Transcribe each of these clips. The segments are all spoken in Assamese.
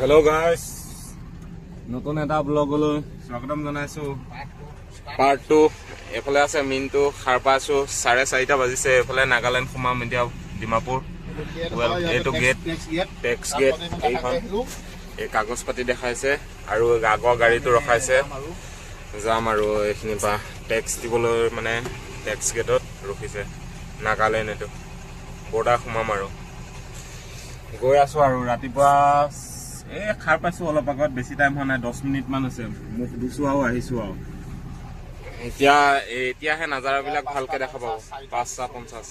হেল্ল' গাইজ, নতুন এটা ব্লগলৈ স্বাগতম জনাইছোঁ। পাৰ্ট 2। এইফালে আছে মিনটো, সাৰ পাই আছোঁ। 4:30 বাজিছে। এইফালে নাগালেণ্ড সোমাম এতিয়া, ডিমাপুৰ। এইটো গেট, টেক্স গেট। এইখন এই কাগজ পাতি দেখাইছে আৰু আগৰ গাড়ীটো ৰখাইছে। যাম আৰু এইখিনিৰ পৰা টেক্স দিবলৈ, মানে টেক্স গেটত ৰখিছে নাগালেণ্ড। এইটো বৰ্ডাৰ সোমাম আৰু গৈ আছোঁ আৰু ৰাতিপুৱা খাৰ পাইছোঁ অলপ আগত, বেছি টাইম হোৱা নাই, 10 মিনিটমান হৈছে। মুখ ধুছোঁ আৰু আহিছোঁ আৰু এতিয়াহে নাজাৰাবিলাক ভালকৈ দেখা পাব। 5:50।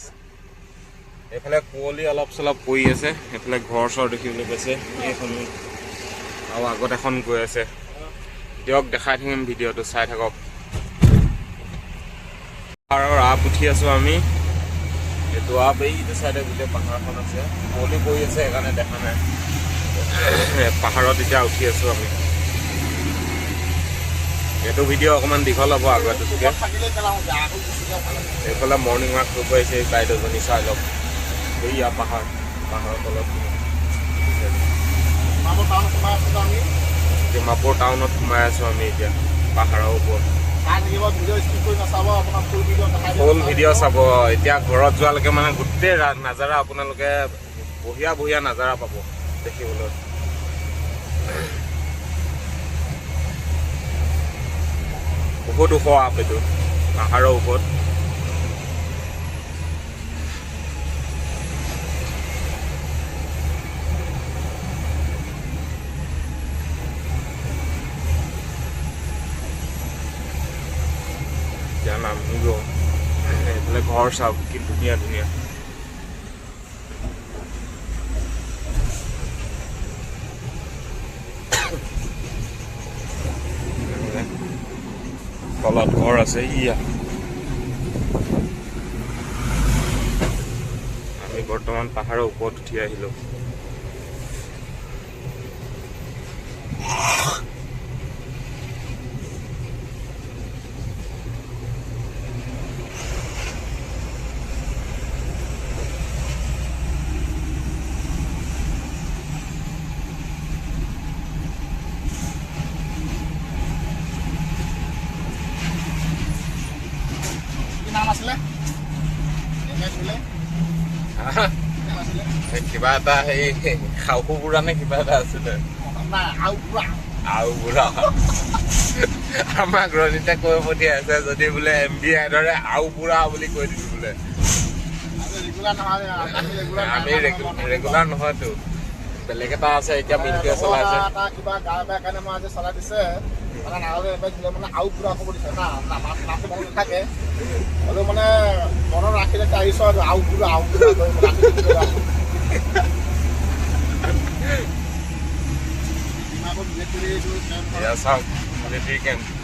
এইফালে কুঁৱলী অলপ চলপ পৰি আছে। এইফালে ঘৰ চৰ দেখিবলৈ পাইছে এইখন, আৰু আগত এখন গৈ আছে। দিয়ক দেখাই থাকিম, ভিডিঅ'টো চাই থাকক। পাহাৰৰ আপ উঠি আছোঁ আমি। এইটো আপ এইটো চাইডে গোটেই পাহাৰখন আছে। কুঁৱলী পৰি আছে সেইকাৰণে দেখা নাই। পাহাৰত এতিয়া উঠি আছোঁ আমি। এইটো ভিডিঅ' অকণমান দীঘল হ'ব আগতকৈ। এইফালে মৰ্ণিং ৱাক কৰিব আহিছে এই বাইদেউজনী, চাই লওক। এইয়া পাহাৰৰ তলত ডিমাপুৰ টাউনত সোমাই আছোঁ আমি এতিয়া, পাহাৰৰ ওপৰত। ফুল ভিডিঅ' চাব। এতিয়া ঘৰত যোৱালৈকে মানে গোটেই নাজাৰা আপোনালোকে বঢ়িয়া বঢ়িয়া নাজাৰা পাব দেখিবলৈ। বহুত ওখ আপ এইটো, পাহাৰৰ ওপৰত। এতিয়া নামিব। এইফালে ঘৰ চাওক কি ধুনীয়া ধুনীয়া। তলত ঘৰ আছে। ইয়া আমি বৰ্তমান পাহাৰৰ ওপৰত উঠি আহিলোঁ। কিবা এটা সেই খাও বুঢ়া নে কিবা এটা আছিলে, আমাক ৰণিতে কৈ পঠিয়াই আছে যদি বোলে MBI দৰে আও বুঢ়া বুলি কৈ দিছো বোলে। আমি ৰেগুলাৰ নহয়তো, বেলেগ এটা আছে। এতিয়া মিনটোৱে চলাইছে। কিবা গা বেয়া কাৰণে মই আজি চলাই দিছে। মানে আও বুঢ়া ক'ব দিছে না, নামটো মনত নাথাকে হ'লেও মানে মনত ৰাখিলে আহিছোঁ আৰু আও বুঢ়া চাওক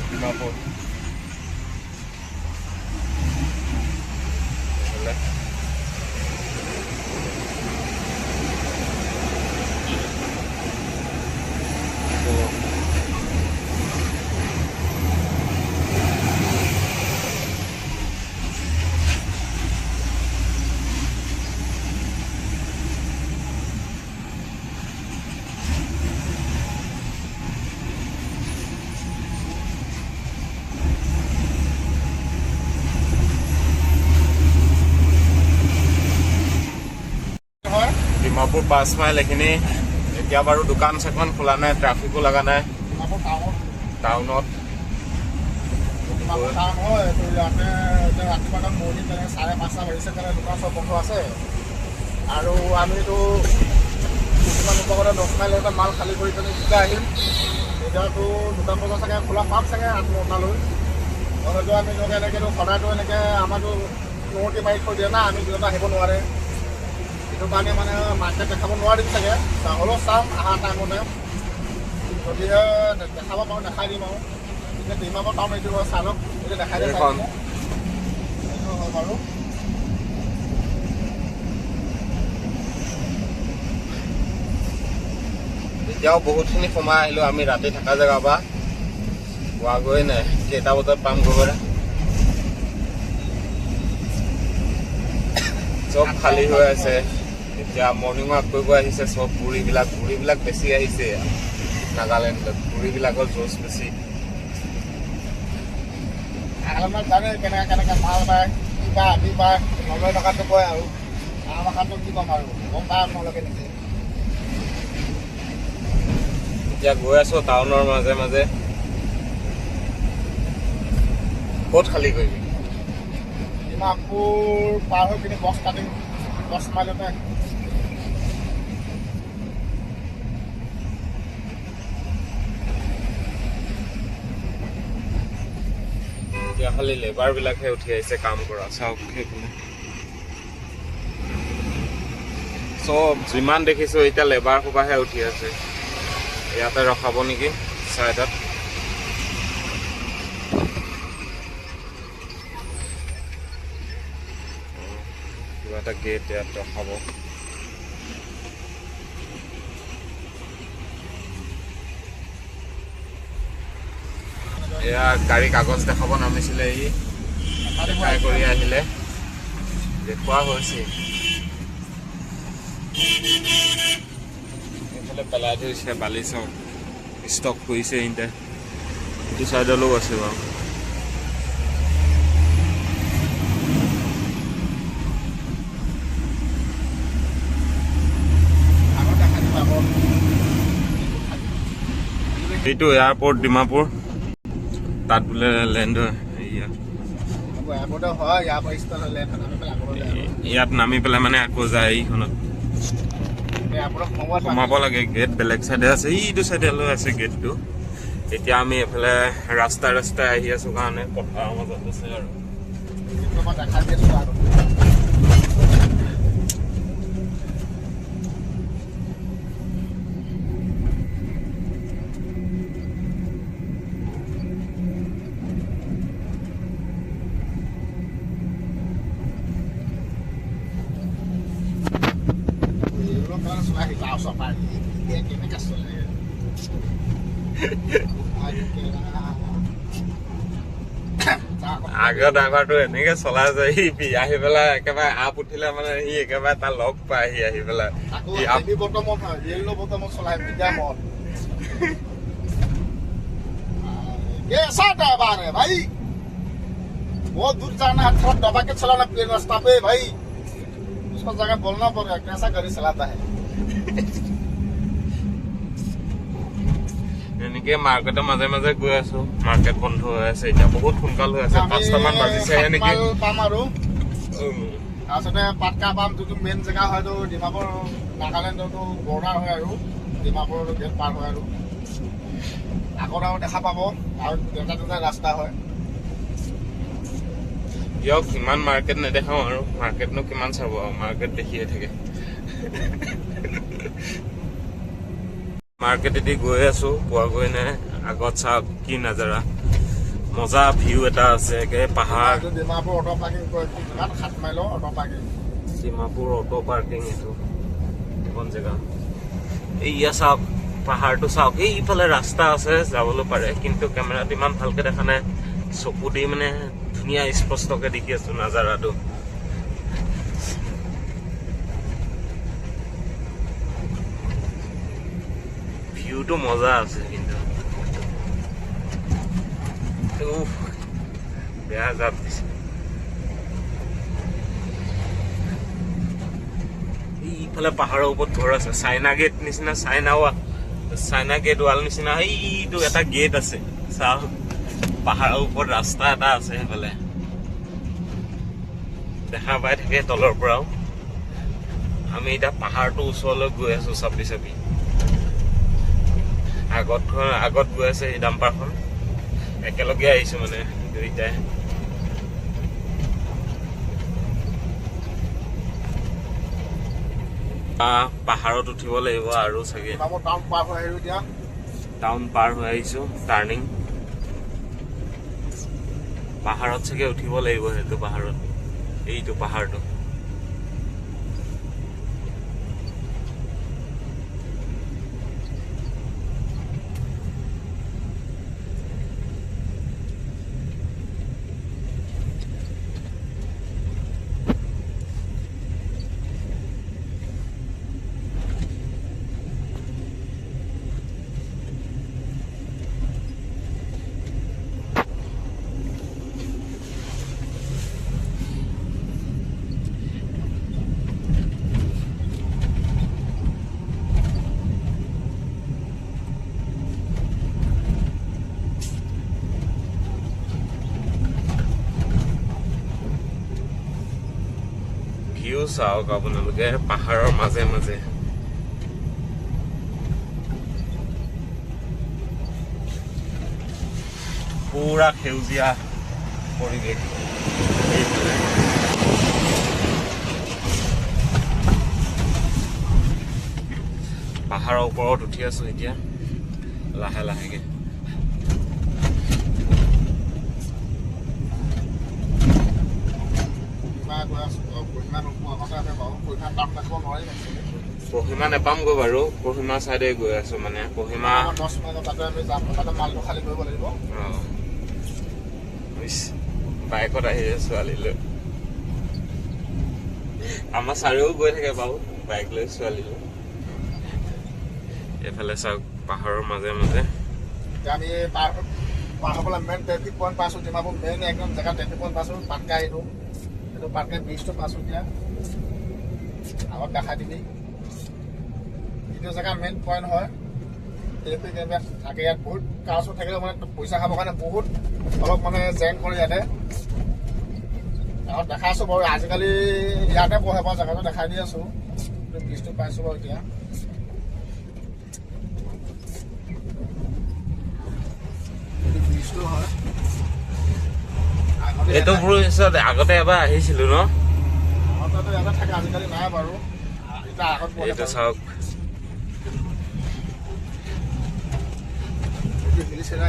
ডিমাপুৰ। ডিমাপুৰ 5 মাইল এইখিনি। এতিয়া বাৰু দোকান চোকান খোলা নাই, ট্ৰাফিকো লগা নাই টাউনত। ৰাতিপুৱা মৰ্ণিং 5:30 বাজিছে কাৰণে দোকান চব বন্ধ আছে। আৰু আমিতো কিছুমান উপকৰণে 10 মাইল এটা মাল খালী কৰি পেলাই যেতিয়া আহিম, এতিয়াতো দোকান বজাৰ চাগে খোলা পাম চাগে 8-9টালৈ। নহ'লেতো আমি এনেকৈতো সদায়তো এনেকৈ আমাৰতো নোৱতি মাৰি থৈ দিয়ে না, আমি যিহেতু আহিব নোৱাৰে। সেইটো কাৰণে মানে মাৰ্কেট দেখাব নোৱাৰিম চাগে। হ'লেও চাম অহা টাইমতে, যদিহে দেখাব পাৰোঁ দেখাই দিম আৰু। এতিয়া ডিমাপুৰ টাউন এইটো চাই লওক, এতিয়া দেখাই দিম এইটো হয় বাৰু। এতিয়াও বহুতখিনি সোমাই আহিলোঁ আমি ৰাতি থকা জেগাৰ পৰা। পোৱাগৈ নাই, কেইটা বজাত পাম গৈ। চব খালী হৈ আছে। এতিয়া মৰ্ণিং ৱাক কৰিব আহিছে চব বুঢ়ীবিলাক বেছি আহিছে নাগালেণ্ডত বুঢ়ীবিলাকৰ জোচ বেছি জানে কেনেকৈ মাল পায় কি পায় আমি পায় 90 টকাটো কয় আৰু আমাৰ কামটো কি ক'ম আৰু গম পায় আপোনালোকে নিজে এতিয়া গৈ আছো টাউনৰ মাজে মাজে ক'ত খালী কৰিবি ডিমাপুৰ পাৰ হৈ পিনি বছ কাটিম 10 মাইলতে এতিয়া খালি লেবাৰবিলাকহে উঠি আহিছে কাম কৰা চাওক সেইফালে চব যিমান দেখিছোঁ এতিয়া লেবাৰ সোপাহে উঠি আছে ইয়াতে ৰখাব নেকি চাইডত কিবা এটা গেট ইয়াত ৰখাব এয়া গাড়ী কাগজ দেখাব নামিছিলে ই দেখাই কৰি আহিলে দেখুওৱা হৈছে এইফালে পেলাই থৈছে বালি চব ষ্টক কৰিছে ইহঁতে ইটো চাইডলৈও আছে বাৰু এইটো এয়াৰপৰ্ট ডিমাপুৰ তাত বোলে লেণ্ড ইয়াত নামি পেলাই মানে আকৌ যায় এইখনত সোমাব লাগে গেট বেলেগ চাইডে আছে এইটো চাইডলৈ আছে গেটটো এতিয়া আমি এইফালে ৰাস্তাই আহি আছো কাৰণে পথাৰৰ মাজত আছে আৰু আগৰ ড্ৰাইভাৰটো এনেকে চলাই যায় সি আহি পেলাই একেবাৰে আপ উঠিলে মানে সি একেবাৰে তাৰ লগ পায় আহি পেলাই कैसा ड्राइवर है भाई बहुत दूर जाना है थोड़ा दबा के चलाना प्लेन रास्ता पे भाई उसको जगह बोलना पड़ेगा कैसा गाड़ी चलाता है এনেকে মাৰ্কেটৰ মাজে মাজে গৈ আছো মাৰ্কেট বন্ধ হৈ আছে এতিয়া বহুত সোনকাল হৈ আছে 5টামান বাজিছে নেকি পাম আৰু তাৰপিছতে পাটকা পাম যোনটো মেইন জেগা হয়তো ডিমাপুৰ নাগালেণ্ডতো বৰ্ডাৰ হয় আৰু ডিমাপুৰৰ গেট পাৰ হয় আৰু আগত আৰু দেখা পাব আৰু দুটা ৰাস্তা হয় দিয়ক ইমান মাৰ্কেট নেদেখাওঁ আৰু মাৰ্কেটনো কিমান চাব আৰু মাৰ্কেট দেখিয়ে থাকে মাৰ্কেটেদি গৈ আছো পোৱাগৈ নাই আগত চাওক কি নাজাৰা মজা ভিউ এটা আছে একে পাহাৰ ডিমাপুৰ অটো পাৰ্কিং 7 মাইলৰ auto parking Dimapur auto parking এইটো কোন জেগা এইয়া চাওক পাহাৰটো চাওক এইফালে ৰাস্তা আছে যাবলৈ পাৰে কিন্তু কেমেৰাত ইমান ভালকে দেখা নাই চকু দি মানে ধুনীয়া স্পষ্টকে দেখি আছো নাজাৰাটো ভিউটো মজা আছে কিন্তু বেয়া জাপ দিছে এইফালে পাহাৰৰ ওপৰত ঘৰ আছে চাইনা গেট নিচিনা চাইনা গেট ৱাল নিচিনা এইটো এটা গেট আছে চাওক পাহাৰৰ ওপৰত ৰাস্তা এটা আছে সেইফালে দেখা পাই থাকে তলৰ পৰাও আমি এতিয়া পাহাৰটো ওচৰলৈ গৈ আছো চাপি আগত গৈ আছে এই ডাম্পাৰখন একেলগে আহিছো মানে দুইটাই পাহাৰত উঠিব লাগিব আৰু চাগে টাউন পাৰ হৈ আহিছো টাৰ্ণিং পাহাৰত চাগে উঠিব লাগিব সেইটো পাহাৰত এইটো পাহাৰটো চাওক আপোনালোকে পাহাৰৰ মাজে মাজে পুৰা সেউজীয়া পৰিৱেশ এইফালে পাহাৰৰ ওপৰত উঠি আছো এতিয়া লাহে লাহেকে কহিমা নেপামগৈ বাৰু কহিমা চাইডে গৈ আছো মানে কহিমা বাইকত আহি ছোৱালী লৈ আমাৰ চাৰিও গৈ থাকে বাৰু বাইক লৈ ছোৱালী লৈ এইফালে চাওক পাহাৰৰ মাজে মাজে আমি পাৰ হ'বলৈ মেইন ট্ৰেফিক পইণ্ট পাইছোঁ ডিমাপুৰ মেইন একদম জেগা ট্ৰেফিক পইণ্ট পাইছোঁ পাটকা এইটো পাটকা ব্ৰিজটো পাইছোঁ এতিয়া আগত দেখাই দিবি এইটো জেগা মেইন পইণ্ট হয় ট্ৰেফিক এইবিলাক থাকে ইয়াত বহুত কাৰ ওচৰত থাকিলেও মানে পইচা খাবৰ কাৰণে বহুত অলপ মানে জেং কৰে ইয়াতে আগত দেখাই আছোঁ বাৰু আজিকালি ইয়াতে বহে বাৰু জেগাটো দেখাই দি আছোঁ ব্ৰিজটো পাইছোঁ বাৰু এতিয়া এইটো ব্ৰিজত আগতে এবাৰ আহিছিলো ন আজিকালি নাই বাৰু এইটো চাওক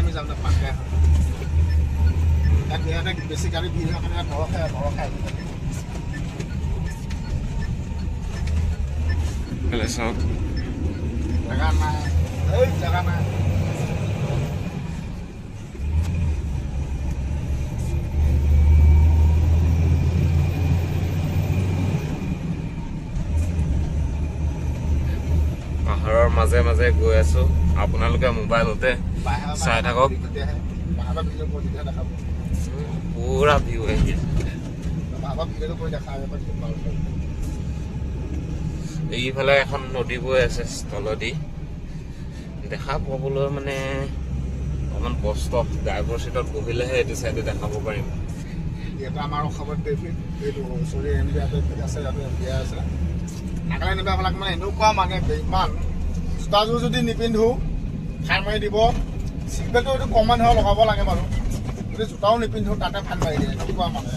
আমি যাম পাটকা ইয়াত বেছি গাড়ী ভিৰ হোৱাৰ কাৰণে নৰখায় চাওক জেগা নাই জেগা নাই পাহাৰৰ মাজে মাজে গৈ আছো আপোনালোকে মোবাইলতে চাই থাকক পুৰা ভিউ আহি এইফালে এখন নদী বৈ আছে তলেদি দেখা পাবলৈ মানে অকমান কষ্ট ড্ৰাইভাৰ চিটত বহিলেহে এইটো চাইডে দেখাব পাৰিম এটা আমাৰ অসমত ট্ৰেফিক এইটো ওচৰে ট্ৰেফিক আছে ইয়াতে বিয়া আছে নাগালেণ্ড এইবিলাক মানে এনেকুৱা মানে ইমান জোতাযোৰ যদি নিপিন্ধো ফাইন মাৰি দিব চিট বেল্টটো এইটো কমন হয় লগাব লাগে বাৰু যদি জোতাও নিপিন্ধো তাতে ফাইন মাৰি দিয়ে এনেকুৱা মানে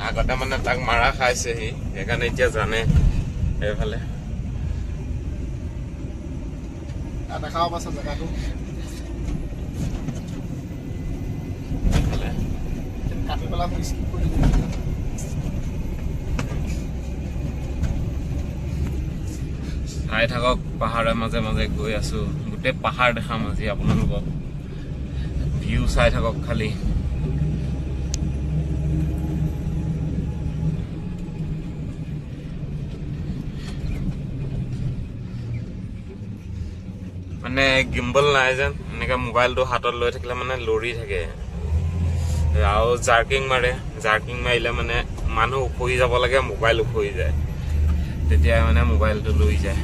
আগতে মানে তাক মাৰা খাইছেহি সেইকাৰণে এতিয়া জানে এইফালে দেখাব পাইছে জেগাটো কাটি পেলাই মোক স্কিপ কৰি দিব চাই থাকক পাহাৰৰ মাজে মাজে গৈ আছো গোটেই পাহাৰ দেখাম আজি আপোনালোকক ভিউ চাই থাকক খালি মানে গিম্বল নাই যেন এনেকে মোবাইলটো হাতত লৈ থাকিলে মানে লৰি থাকে আৰু জাৰ্কিং মাৰিলে মানে মানুহ উখহি যাব লাগে মোবাইল উখহি যায় তেতিয়া মানে মোবাইলটো লৈ যায়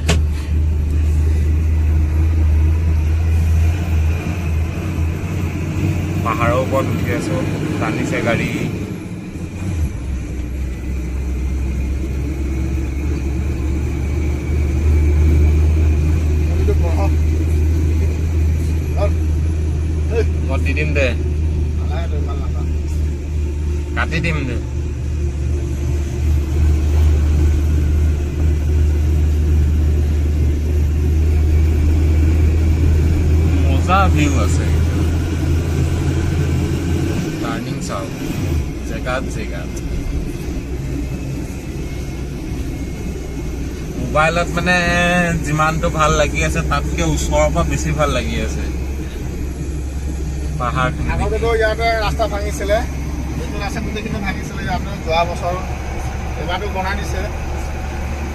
পাহাৰৰ ওপৰত উঠি আছো টানিছে গাড়ী মই দি দিম দে কাটি দিম দে মজা ভিউ আছে টাৰ্ণিং চাওক জেগাত মোবাইলত মানে যিমানটো ভাল লাগি আছে তাতকে ওচৰৰ পৰা বেছি ভাল লাগি আছে পাহাৰ আগতেতো ইয়াতে ৰাস্তা ভাঙিছিলে এইটো ৰাস্তা গোটেইখিনি ভাঙিছিলে ইয়াতে যোৱা বছৰ এবাৰটো বনাই দিছে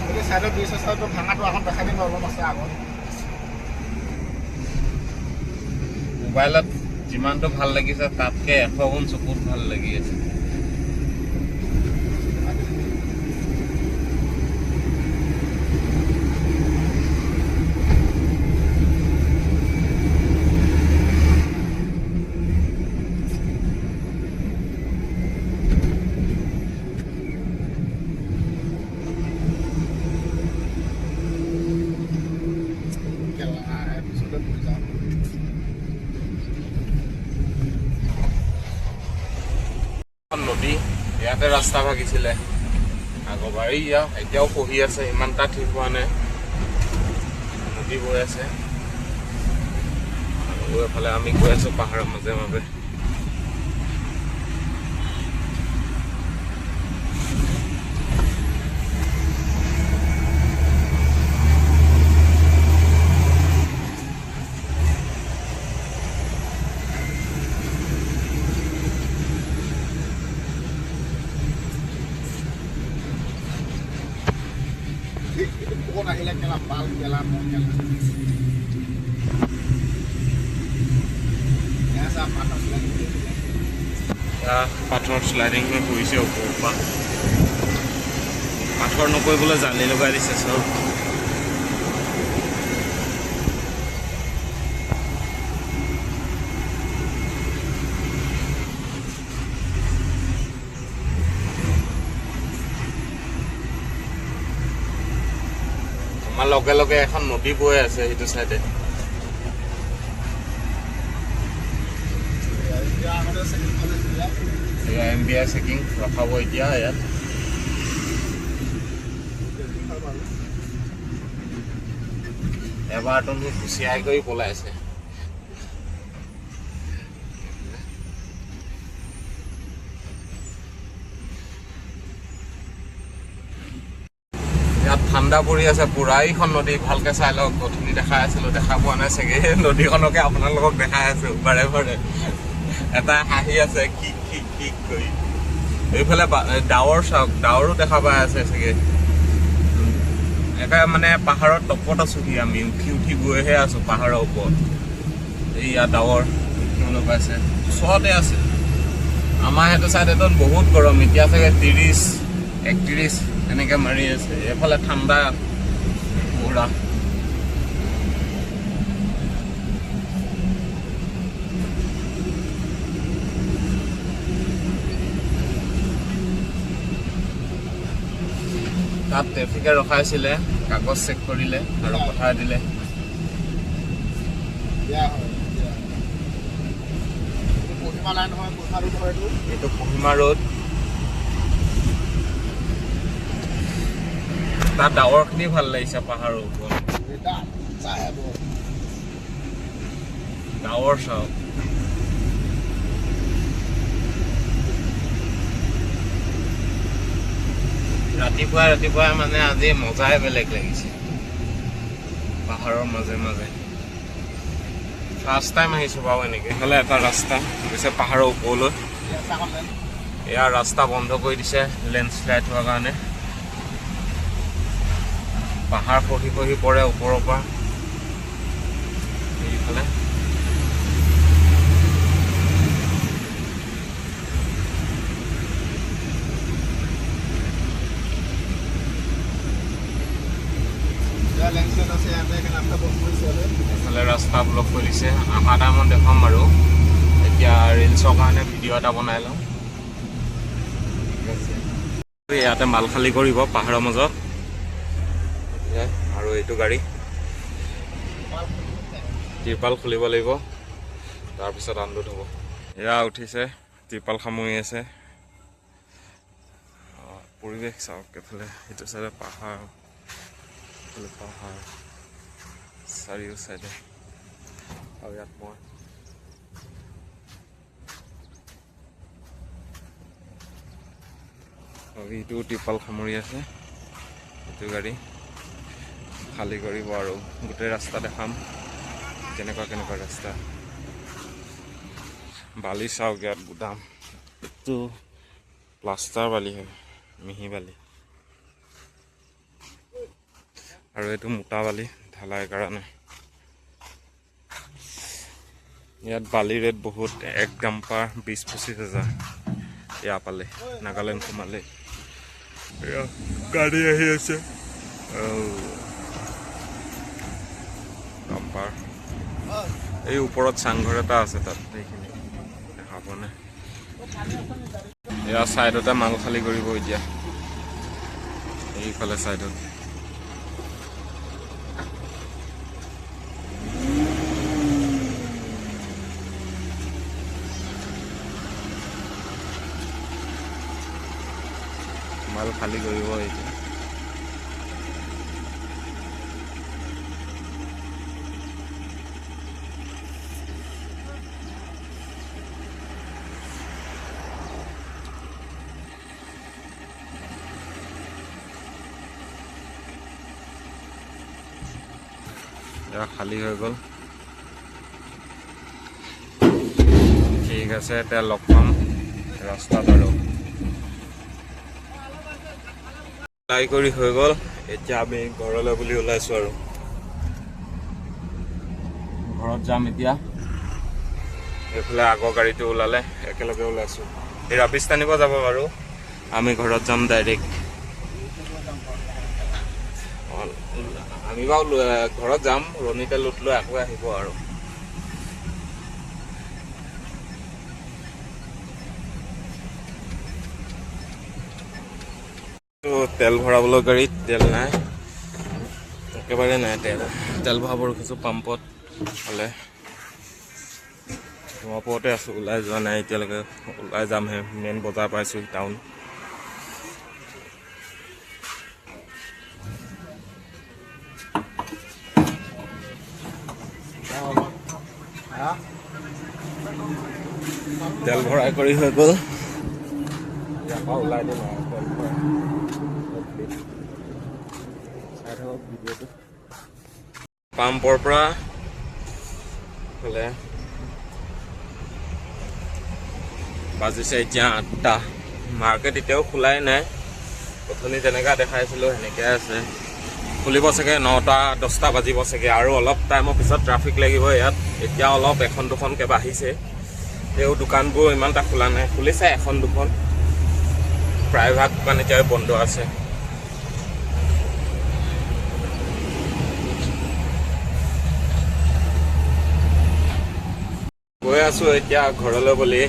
গতিকে চাইডৰ ব্ৰিজ ৰাস্তাটো ভাঙাটো আগত দেখাই দিম অলপ আছে আগত মোবাইলত যিমানটো ভাল লাগিছে তাতকে 100 গুণ চকুত ভাল লাগি আছে ইয়াতে ৰাস্তা ভাগিছিলে আগৰবাৰ। ইয়া এতিয়াও পঢ়ি আছে, ইমান এটা ঠিক হোৱা নাই, নদী বৈ আছে। আৰু এফালে আমি গৈ আছো পাহাৰৰ মাজে মাজে। কোন আহিলে কেলা পাল গেলা মন গেলা এসা পাথৰ শ্লাইডিং হৈ পৰিছে ওপৰৰ পৰা। পাথৰ নপৰিবলৈ জালি লগাই দিছে চব। আমাৰ লগে লগে এখন নদী বৈ আছে সেইটো চাইডে। MBI চেকিং ৰখাব এতিয়া ইয়াত। এবাৰতো ঘুচিয়াই কৰি পলাইছে। ইয়াত ঠাণ্ডা পৰি আছে পুৰা। এইখন নদী ভালকে চাই লওক, গধূলি দেখাই আছিলো, দেখা পোৱা নাই চাগে। নদীখনকে আপোনালোকক দেখাই আছো বাৰে বাৰে। এটা হাঁহি আছে কি কৰি। এইফালে ডাৱৰ চাওক, ডাৱৰো দেখা পাই আছে চাগে। একে মানে পাহাৰৰ টপত আছোহি আমি, উঠি গৈহে আছো পাহাৰৰ ওপৰত। এইয়া ডাৱৰ দেখিবলৈ পাইছে, ওচৰতে আছে। আমাৰ সেইটো চাইডেতো বহুত গৰম, এতিয়া চাগে 30-31 এনেকে মাৰি আছে। এইফালে ঠাণ্ডা পুৰা। তাত ট্ৰেফিকে ৰখাইছিলে, কাগজ চেক কৰিলে আৰু পঠাই দিলে। এইটো কহিমা ৰোড। তাত ডাৱৰখিনি ভাল লাগিছে পাহাৰৰ ওপৰত। ডাৱৰ চাওক। ৰাতিপুৱাই মানে আজি মজাই বেলেগ লাগিছে পাহাৰৰ মাজে মাজে। ফাৰ্ষ্ট টাইম আহিছো বাৰু এনেকে। এইফালে এটা ৰাস্তা গৈছে পাহাৰৰ ওপৰলৈ। এয়া ৰাস্তা বন্ধ কৰি দিছে লেণ্ডশ্লাইড হোৱাৰ কাৰণে। পাহাৰ খহি পৰে ওপৰৰ পৰা। এইফালে এইফালে ৰাস্তা ব্লক কৰি দিছে। অহা টাইমত দেখাম বাৰু। এতিয়া ৰিলছৰ কাৰণে ভিডিঅ' এটা বনাই লওঁ। ইয়াতে মাল খালী কৰিব পাহাৰৰ মাজত। আৰু এইটো গাড়ী ত্ৰিপাল খুলিব লাগিব, তাৰপিছত আনলোড হ'ব। এয়া উঠিছে, ত্ৰিপাল সামৰি আছে। পৰিৱেশ চাওক এইফালে, সেইটো চাইডে পাহাৰ, চাৰিও চাইডে। আৰু ইয়াত মই ইটো ত্ৰিপাল সামৰি আছে। এইটো গাড়ী খালী কৰিব আৰু গোটেই ৰাস্তা দেখাম কেনেকুৱা ৰাস্তা। বালি চাওক ইয়াত গুদাম। এইটো প্লাষ্টাৰ বালি হয়, মিহি বালি। আৰু এইটো মোটা বালি ঢালাই কাৰণে। ইয়াত বালি ৰেট বহুত, 1 ডাম্পাৰ 20-25 হাজাৰ। এয়া পালে নাগালেণ্ড সোমালে। গাড়ী আহি আছে। ডাম্পাৰ এই ওপৰত চাংঘৰ এটা আছে, তাত সেইখিনি দেখা পোৱা নাই। এয়া চাইডতে মাল খালী কৰিব এতিয়া, এইফালে চাইডত। খালী কৰিব এতিয়া। খালী হৈ গ'ল। ঠিক আছে, এতিয়া লগ পাম ৰাস্তাত আৰু। ট্ৰাই কৰি হৈ গ'ল, এতিয়া আমি ঘৰলৈ বুলি ওলাইছোঁ আৰু। ঘৰত যাম এতিয়া। এইফালে আগৰ গাড়ীটো ওলালে, একেলগে ওলাইছোঁ। এই ৰাবিছ টানিব যাব বাৰু, আমি ঘৰত যাম ডাইৰেক্ট। আমি বাৰু ঘৰত যাম, ৰণীতে লোট লৈ আকৌ আহিব আৰু। তেল ভৰাবলৈ গাড়ীত তেল নাই, একেবাৰে নাই তেল। তেল ভৰাব ৰখিছোঁ পাম্পত। হ'লে ডিমাপুৰতে আছোঁ, ওলাই যোৱা নাই এতিয়ালৈকে। ওলাই যামহে, মেইন বজাৰ পাইছোঁ টাউন। তেল ভৰাই কৰি হৈ গ'ল, ইয়াৰ পৰা ওলাই দিম আৰু তেল ভৰাই। চাই থাকক ভিডিঅ'টো। পাম্পৰ পৰা হ'লে বাজিছে এতিয়া 8টা। মাৰ্কেট এতিয়াও খোলাই নাই, অথনি যেনেকৈ দেখাইছিলোঁ সেনেকৈ আছে। খুলিব চাগে 9টা 10টা বাজিব চাগে, আৰু অলপ টাইমৰ পিছত ট্ৰাফিক লাগিব ইয়াত। এতিয়া অলপ এখন দুখনকৈ বাঢ়িছে, তেওঁ দোকানবোৰ ইমান এটা খোলা নাই। খুলিছে এখন দুখন, প্ৰায়ভাগ দোকান এতিয়াও বন্ধ আছে। গৈ আছোঁ এতিয়া ঘৰলৈ বুলি।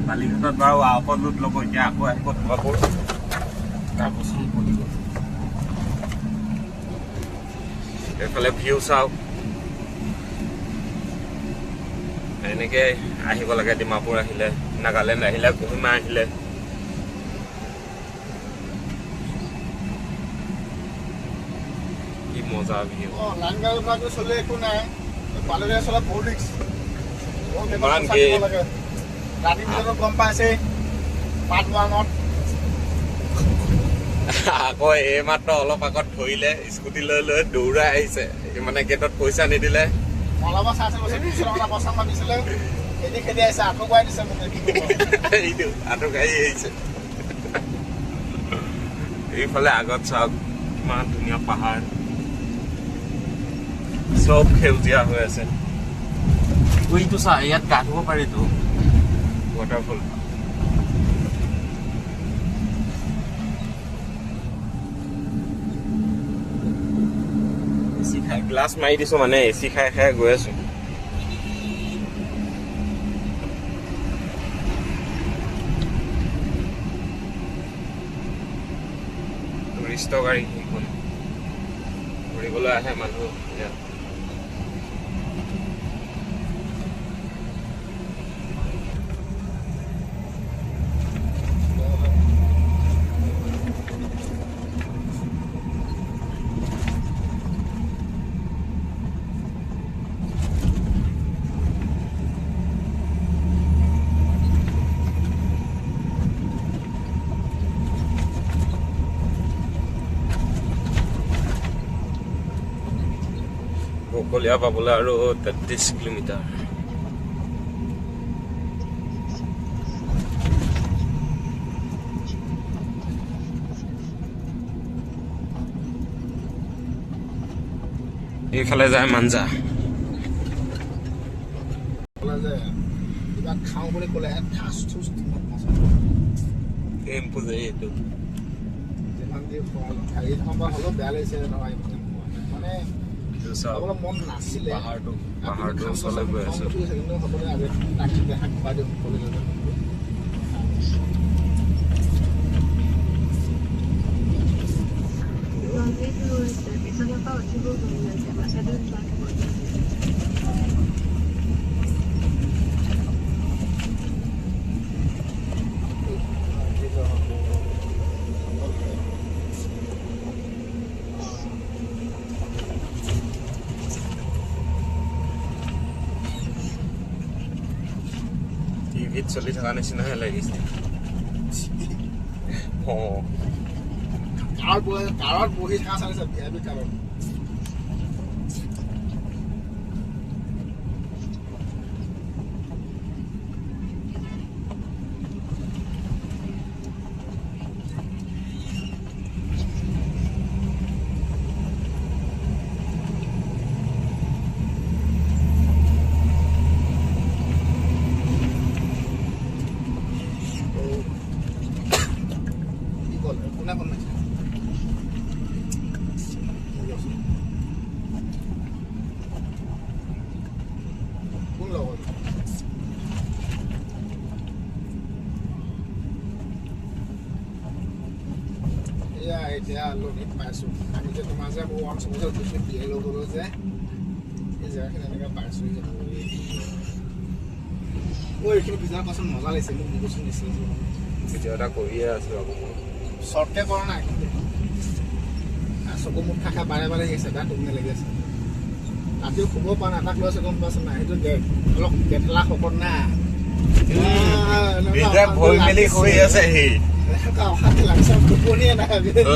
বালিঘাটত বাৰু আউটত লোট ল'ব, এতিয়া আকৌ আহিব ডিমাপুৰ। তাৰপাছত পঢ়িব। এইফালে ভিউ চাওক, এনেকৈ আহিব লাগে ডিমাপুৰ আহিলে, নাগালেণ্ড আহিলে, কোহিমা আহিলে। কি মজা ভিউ। লাইন গাড়ীবিলাকতো চলি একো নাই, পালুৰীয়া চলা বহুত ৰিক্স। ইমান কি ৰাতি ভিতৰত গম পাইছে পাৰ্ট 1ত। আকৌ এই মাত্ৰ অলপ আগত ধৰিলে, স্কুটি লৈ লৈ দৌৰাই আহিছে। মানে গেটত পইচা নিদিলে, অলপ চাইছে বছৰ 200 টকা পইচা মাতিছিলে, খেদি খেদি আহিছে, আকৌ গুৱাই দিছে মোক। এইটো আঁঠু গাড়ী আহিছে। এইফালে আগত চাওক, ইমান ধুনীয়া পাহাৰ, চব সেউজীয়া হৈ আছে। উইটো চা, ইয়াত গা ধুব পাৰিতো, ৱাটাৰফল। এচি খাই গ্লাছ মাৰি দিছো, মানে এচি খাই খাই গৈ আছো। টুৰিষ্টৰ গাড়ী সেইখন, ঘূৰিবলৈ আহে মানুহ ইয়াত। বকলীয়া পাবলৈ আৰু 33 কিলোমিটাৰ। এইফালে যায় মাঞ্জা। কিবা খাওঁ বুলি ক'লে টেম্পু যে এইটো যিমান যি হেৰি সময় হ'লেও বেয়া লাগিছে নহয়, মানে অলপ মন নাছিলে। পাহাৰটো ওচৰলৈ গৈ আছো। সকলোৱে আগে তাকি দেখা পাই দিওঁ কলেজত। টিভিত চলি থকা নিচিনাহে লাগিছে কাৰত বহি থকা চালিছে ভিআইপি কাৰত এতিয়া লোনিত পাইছোঁ আমি যে তোমাৰ যে মোৰ ওৱান চবতে উঠিছোঁ বিয়ে লৈ গ'লোঁ যে এই জেগাখিনি এনেকৈ পাইছোঁ এইখিনি ভিজাৰ পাছত মজা লাগিছে মোক দিবচোন নিশ্চয় ভিডিঅ' এটা কৰিয়ে আছোঁ আকৌ শ্বৰ্টকৈ কৰা নাই চকু মুখ খাই বাৰে বাৰে আহিছে বেয়া টোপনি লাগি আছে ৰাতিও শুব পৰা নাই এটাক লৈ আছে গম পাইছে নাই সেইটো অলপ গেঠেলা শকত না ভৰি মেলি শুই আছে সি টোপনিয়ে নাই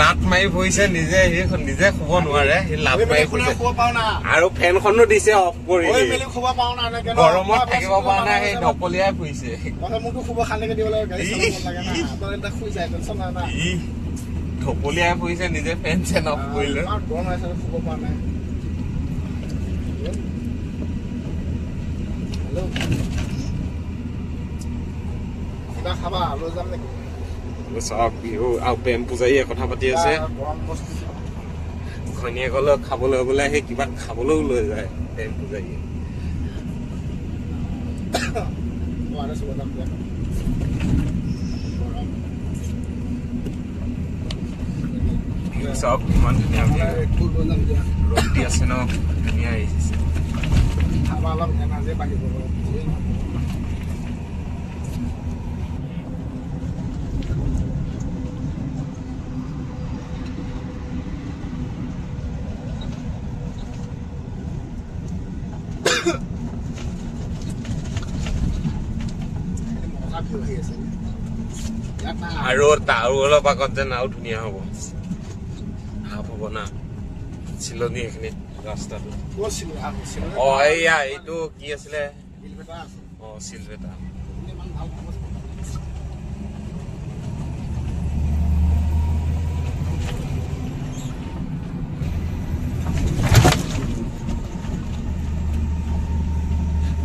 লাট মাৰি ফুৰিছে নিজে নিজে শুব নোৱাৰে সি লাট মাৰি ফুৰিছে শুব পাওঁ না আৰু ফেনখনো দিছে অফ কৰি মেলি শুব পাওঁ না এনেকৈ গৰমত থাকিব পৰা নাই সেই ঢপলিয়াই ফুৰিছে মোকতো শুব খালীকে দিব লাগে গাড়ী চলাব লাগে না তই এটা শুই যায় টেনশ্যন নাই না ঢপলিয়াই ফুৰিছে নিজে ফেন চেন অফ কৰিলে গৰম আছে শুব পৰা নাই হেল্ল' কিবা খাবা লৈ যাম নেকি চাওক বিহু আৰু প্ৰেম পূজাৰীয়ে কথা পাতি আছে ঘৈণীয়েকলৈ খাবলৈ বোলে সেই কিবা খাবলৈও লৈ যায় প্ৰেম পূজাৰীয়ে চাওক ইমান ধুনীয়া ৰ'দ দি আছে ন ধুনীয়া আহিছে খাবা অলপ এনাৰ্জি বাঢ়িব আৰু অলপ আগত যেন আৰু ধুনীয়া হ'ব হাফ হ'ব না চিলনি এইখিনি ৰাস্তাটো এয়া এইটো কি আছিলে চিলভেটা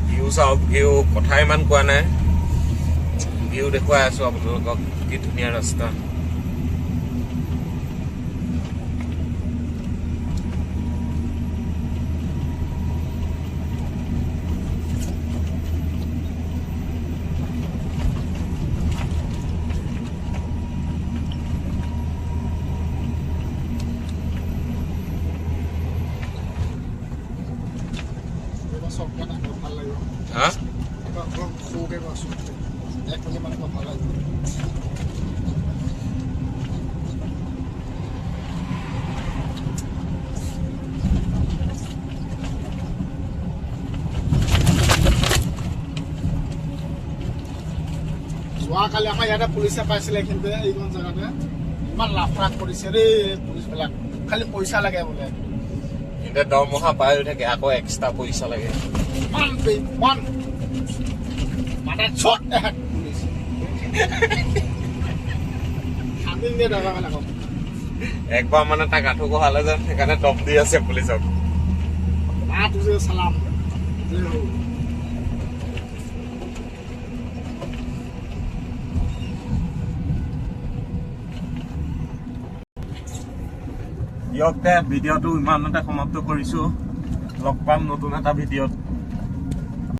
ভিউ চাওক ভিউ কথা ইমান কোৱা নাই ভিউ দেখুৱাই আছো আপোনালোকক কি ধুনীয়া ৰাস্তা হা যোৱাকালি আমাৰ ইয়াতে পুলিচে পাইছিলে কিন্তু এইখন জেগাতে ইমান লাফৰাক কৰিছে দেই পুলিচবিলাক খালি পইচা লাগে বোলে এতিয়া দৰমহা পাই থাকে আকৌ এক্সট্ৰা পইচা লাগে ইমান মানে চট পুলিচ শান্তি দিয়ে দৰকাৰবিলাকক একবাৰ মানে তাক আঁঠু কঢ়ালে যেন সেইকাৰণে টপ দি আছে পুলিচক তুজে চালাম দিয়ক দে ভিডিঅ'টো ইমানতে সমাপ্ত কৰিছোঁ লগ পাম নতুন এটা ভিডিঅ'ত